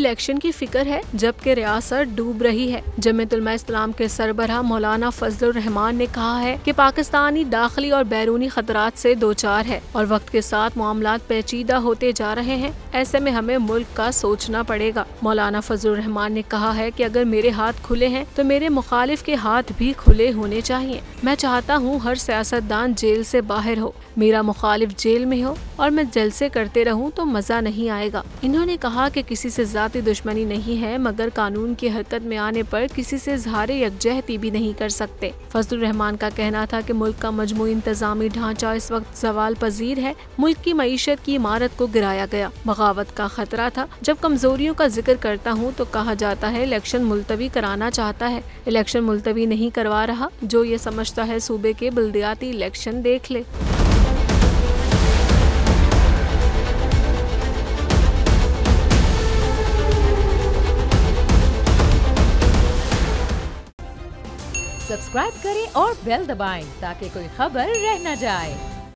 Election की फिक्र है जबकि रियासत डूब रही है। जमीयत उलमा इस्लाम के सरबराह मौलाना फजलुर रहमान ने कहा है कि पाकिस्तानी दाखिली और बैरूनी खतरात से दो चार है और वक्त के साथ मामलात पेचीदा होते जा रहे हैं। ऐसे में हमें मुल्क का सोचना पड़ेगा। मौलाना फजलुर रहमान ने कहा है कि अगर मेरे हाथ खुले हैं तो मेरे मुखालिफ के हाथ भी खुले होने चाहिए। मैं चाहता हूँ हर सियासतदान जेल से बाहर हो, मेरा मुखालिफ जेल में हो और मैं जलसे करते रहूं तो मजा नहीं आएगा। इन्होंने कहा कि किसी से जाती दुश्मनी नहीं है, मगर कानून की हरकत में आने पर किसी से इज़हारे यकजहती भी नहीं कर सकते। फजलुर रहमान का कहना था कि मुल्क का मजमूई इंतजामी ढांचा इस वक्त ज़वाल पजीर है। मुल्क की मईशत की इमारत को गिराया गया, बगावत का खतरा था। जब कमजोरियों का जिक्र करता हूँ तो कहा जाता है इलेक्शन मुलतवी कराना चाहता है। इलेक्शन मुलतवी नहीं करवा रहा। जो ये समझता है सूबे के बल्दियाती इलेक्शन देख ले। सब्सक्राइब करें और बेल दबाएं ताकि कोई खबर रह न जाए।